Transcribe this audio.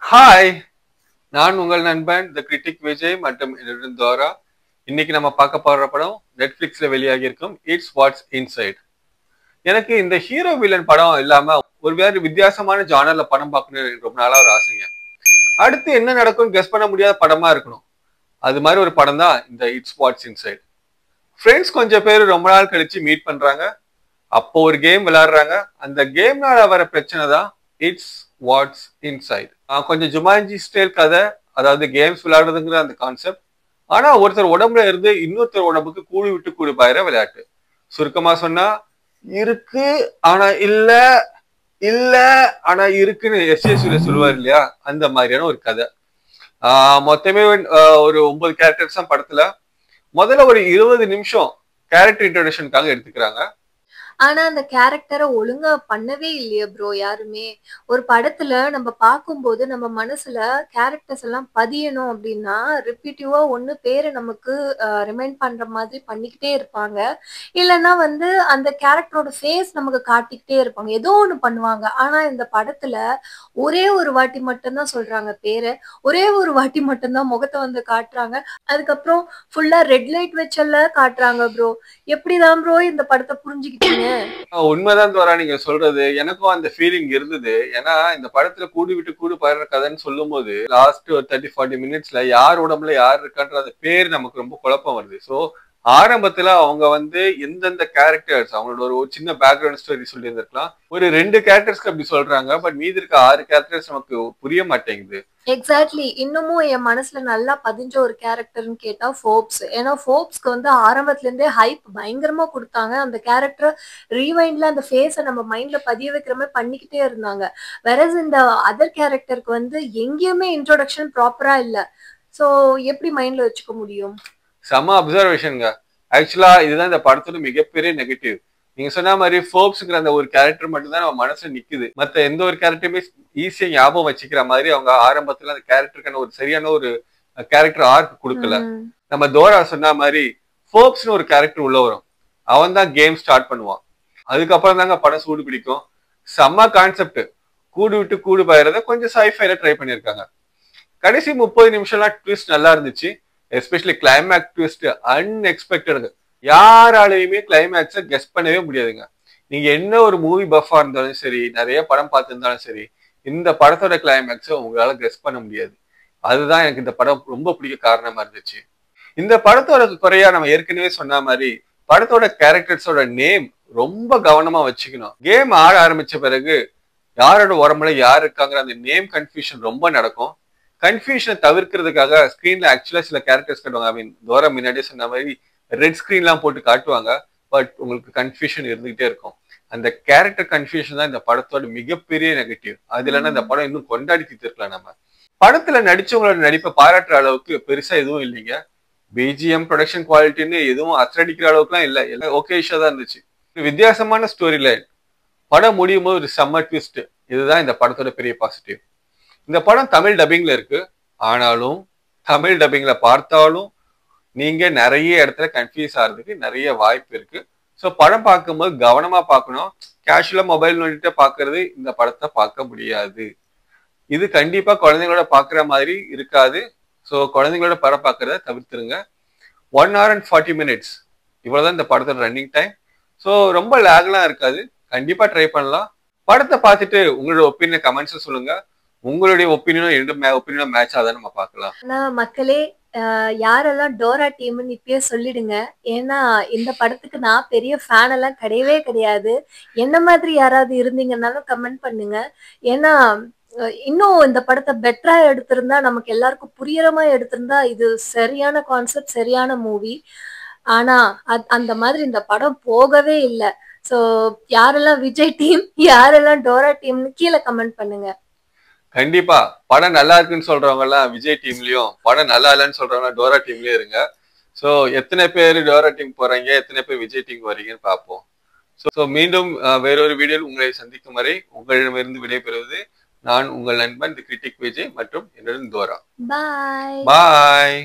Hi, நான் உங்கள் நண்பன் த கிரிட்டிக் விஜய் மற்றும் என்னுடன் தோரா. இன்னைக்கு நம்ம பார்க்க போற படம் நெட்ஃபிளிக்ஸ்ல வெளியாகி இருக்கும் இட்ஸ் வாட்ஸ் இன்சைட். எனக்கு இந்த ஹீரோ வில்லன் படம் இல்லாம ஒரு வேறு வித்தியாசமான ஜானர்ல படம் பார்க்கணும்னு ரொம்ப நாளா ஒரு ஆசைங்க. அடுத்து என்ன நடக்கும் கெஸ் பண்ண முடியாத படமா இருக்கணும். அது மாதிரி ஒரு படம் தான் இந்த இட்ஸ் வாட்ஸ் இன்சைட். ஃப்ரெண்ட்ஸ் கொஞ்சம் பேர் ரொம்ப நாள் கழிச்சு மீட் பண்றாங்க. அப்போ ஒரு கேம் விளையாடுறாங்க. அந்த கேம்னால வர பிரச்சனை தான் இட்ஸ் வாட்ஸ் இன்சைட். கொஞ்சம் ஜுமான்ஜி ஸ்டைல் கதை, அதாவது கேம்ஸ் விளையாடுறதுங்கிற அந்த கான்செப்ட். ஆனா ஒருத்தர் உடம்புல இருந்து இன்னொருத்தர் உடம்புக்கு கூடி விட்டு கூடி பாயிற விளையாட்டு. சுருக்கமா சொன்னா இருக்கு ஆனா இல்ல, இல்ல ஆனா இருக்குன்னு எஸ்ஏ சொல்லுவார் இல்லையா, அந்த மாதிரியான ஒரு கதை. மொத்தமே ஒரு 9 கேரக்டர்ஸ் தான் படத்துல. முதல்ல ஒரு 20 நிமிஷம் கேரக்டர் இன்ட்ரோடக்ஷனுக்காக எடுத்துக்கிறாங்க. ஆனா அந்த கேரக்டரை ஒழுங்கா பண்ணவே இல்லையே ப்ரோ யாருமே. ஒரு படத்துல நம்ம பார்க்கும்போது நம்ம மனசுல கேரக்டர்ஸ் எல்லாம் பதியணும் அப்படின்னா ரிப்பீட்டிவா ஒண்ணு பேரை நமக்கு ரிமைண்ட் பண்ற மாதிரி பண்ணிக்கிட்டே இருப்பாங்க. இல்லைன்னா வந்து அந்த கேரக்டரோட ஃபேஸ் நமக்கு காட்டிக்கிட்டே இருப்பாங்க. ஏதோ ஒண்ணு பண்ணுவாங்க. ஆனா இந்த படத்துல ஒரே ஒரு வாட்டி மட்டும்தான் சொல்றாங்க பேரை. ஒரே ஒரு வாட்டி மட்டும்தான் முகத்தை வந்து காட்டுறாங்க. அதுக்கப்புறம் ஃபுல்லா ரெட் லைட் வச்செல்லாம் காட்டுறாங்க ப்ரோ. எப்படிதான் ப்ரோ இந்த படத்தை புரிஞ்சுக்கிட்டீங்க? உண்மைதான் தோரா நீங்க சொல்றது. எனக்கும் அந்த ஃபீலிங் இருந்தது. ஏன்னா இந்த படத்துல கூடி விட்டு கூடு பாடுற கதைன்னு சொல்லும் போது லாஸ்ட் ஒரு 30-40 மினிட்ஸ்ல யார் உடம்புல யார் இருக்கான்ற அந்த பேர் நமக்கு ரொம்ப குழப்பம் வருது. சோ ஆரம்பத்துல அவங்க வந்து எந்தெந்த கேரக்டர்ஸ், அவங்களோட ஒரு சின்ன பேக்ரவுண்ட் ஸ்டோரி சொல்லி இருந்திருக்கலாம். ஒரு 2 கேரக்டர்ஸ்க்கு அப்படி சொல்றாங்க. பட் மீதி இருக்க 6 கேரக்டர்ஸ் நமக்கு புரிய மாட்டேங்குது. எக்ஸாக்ட்லி. இன்னமும் என் மனசுல நல்லா பதிஞ்ச ஒரு கேரக்டர்னு கேட்டா ஃபோர்ப்ஸ். ஏன்னா ஃபோர்ப்ஸ்க்கு வந்து ஆரம்பத்துல இருந்தே ஹைப் பயங்கரமா கொடுத்தாங்க. அந்த கேரக்டர் ரீவைண்ட்ல அந்த ஃபேஸை நம்ம மைண்ட்ல பதிய வைக்கிற மாதிரி பண்ணிக்கிட்டே இருந்தாங்க. வெரஸ் இந்த அதர் கேரக்டருக்கு வந்து எங்கேயுமே இன்ட்ரோடக்ஷன் ப்ராப்பரா இல்ல. சோ எப்படி மைண்ட்ல வச்சுக்க முடியும்? செம அப்சர்வேஷனுங்க. ஆக்சுவலா இதுதான் இந்த படத்தோட மிகப்பெரிய நெகட்டிவ். நீங்க சொன்ன மாதிரி ஃபோர்ப்ஸ்ங்கிற அந்த ஒரு கேரக்டர் மட்டும் தான் நம்ம மனசுல நிக்குது. மத்த எந்த ஒரு கேரக்டருமே ஈஸியா ஞாபகம் வச்சுக்கிற மாதிரி அவங்க ஆரம்பத்துல அந்த கேரக்டருக்கான ஒரு சரியான ஒரு கேரக்டர் ஆர்க் கொடுக்கல. நம்ம தோரா சொன்ன மாதிரி ஃபோர்ப்ஸ்னு ஒரு கேரக்டர் உள்ள வரும். அவன் தான் கேம் ஸ்டார்ட் பண்ணுவான். அதுக்கப்புறம் தாங்க படம் சூடு பிடிக்கும். செம்ம கான்செப்ட். கூடு விட்டு கூடு பாயறத கொஞ்சம் சைஃபைல ட்ரை பண்ணிருக்காங்க. கடைசி 30 நிமிஷம்லாம் ட்விஸ்ட் நல்லா இருந்துச்சு. Especially climax twist unexpected. யாராலையுமே கிளைமேக்ஸை கெஸ் பண்ணவே முடியாதுங்க. நீங்க என்ன ஒரு மூவி பஃபா இருந்தாலும் சரி, நிறைய படம் பார்த்துருந்தாலும் சரி, இந்த படத்தோட கிளைமேக்ஸை உங்களால கெஸ் பண்ண முடியாது. அதுதான் எனக்கு இந்த படம் ரொம்ப பிடிக்க காரணமா இருந்துச்சு. இந்த படத்தோட குறையா நம்ம ஏற்கனவே சொன்ன மாதிரி படத்தோட கேரக்டர்ஸோட நேம் ரொம்ப கவனமா வச்சுக்கணும். கேம் ஆட ஆரம்பிச்ச பிறகு யாரோட உடம்புல யார் இருக்காங்கிற அந்த நேம் கன்ஃபியூஷன் ரொம்ப நடக்கும். கன்ஃபியூஷனை தவிர்க்கிறதுக்காக ஸ்கிரீன்ல ஆக்சுவலா சில கேரக்டர்ஸ் காட்டுவாங்க. ஐ மீன் தோரா முன்னாடியே சொன்ன மாதிரி ரெட் ஸ்கிரீன்லாம் போட்டு காட்டுவாங்க. பட் உங்களுக்கு கன்ஃபியூஷன் இருந்துகிட்டே இருக்கும். அந்த கேரக்டர் கன்ஃபியூஷன் தான் இந்த படத்தோட மிகப்பெரிய நெகட்டிவ். அது இல்லைன்னா இந்த படம் இன்னும் கொண்டாடி தீர்த்திருக்கலாம். நம்ம படத்துல நடிச்சவங்களோட நடிப்பை பாராட்டுற அளவுக்கு பெருசா எதுவும் இல்லைங்க. பிஜிஎம் ப்ரொடக்ஷன் குவாலிட்டின்னு எதுவும் அசடிக்கிற அளவுக்குலாம் இல்லை. எல்லாம் ஓகேஷா தான் இருந்துச்சு. வித்தியாசமான ஸ்டோரி லைன். படம் முடியும் போது ஒரு செம்ம ட்விஸ்ட். இதுதான் இந்த படத்தோட பெரிய பாசிட்டிவ். இந்த படம் தமிழ் டப்பிங்ல இருக்கு. ஆனாலும் தமிழ் டப்பிங்ல பார்த்தாலும் நீங்க நிறைய இடத்துல கன்ஃபியூஸ் ஆகிறதுக்கு நிறைய வாய்ப்பு இருக்கு. ஸோ படம் பார்க்கும்போது கவனமா பார்க்கணும். கேஷுவலா மொபைல் நோண்டிட்டு பார்க்கறது இந்த படத்தை பார்க்க முடியாது. இது கண்டிப்பா குழந்தைங்களோட பார்க்குற மாதிரி இருக்காது. ஸோ குழந்தைங்களோட படம் பார்க்கறத தவிர்த்துருங்க. 1 hour and 40 minutes இவ்வளவுதான் இந்த படத்தோட ரன்னிங் டைம். ஸோ ரொம்ப லேக்லாம் இருக்காது. கண்டிப்பா ட்ரை பண்ணலாம். படத்தை பார்த்துட்டு உங்களோட ஒப்பீனியன் கமெண்ட்ஸ் சொல்லுங்க. உங்களுடைய ஒப்பீனியனும் என்னோட ஒப்பீனியனும் மேட்ச் ஆகுதான்னு நம்ம பார்க்கலாம். ஆனா மக்களே, யாரெல்லாம் டோரா டீம்னு இப்பயே சொல்லிடுங்க. ஏன்னா இந்த படத்துக்கு நான் பெரிய ஃபேன் எல்லாம் கிடையவே கிடையாது. என்ன மாதிரி யாராவது இருந்தீங்கன்னாலும் கமெண்ட் பண்ணுங்க. ஏன்னா இன்னும் இந்த படத்தை பெட்டரா எடுத்திருந்தா, நமக்கு எல்லாருக்கும் புரியற மாதிரி எடுத்திருந்தா இது சரியான கான்செப்ட், சரியான மூவி. ஆனா அந்த மாதிரி இந்த படம் போகவே இல்லை. சோ யாரெல்லாம் விஜய் டீம், யாரெல்லாம் டோரா டீம்னு கீழே கமெண்ட் பண்ணுங்க. கண்டிப்பா படம் நல்லா இருக்குன்னு சொல்றவங்க எல்லாம் விஜய் டீம்லயும், படம் நல்லா இல்லைன்னு சொல்றவங்க டோரா டீம்லயும் இருங்க. சோ எத்தனை பேர் டோரா டீம் போறீங்க, எத்தனை பேர் விஜய் டீம் வரீங்கன்னு பார்ப்போம். ஸோ மீண்டும் வேறொரு வீடியோவில் உங்களை சந்திக்கும் வரை உங்களிடமிருந்து விடைபெறுவது நான் உங்கள் நண்பன் தி கிரிட்டிக் விஜய் மற்றும் என்னுடன் தோரா. பாய். பாய்.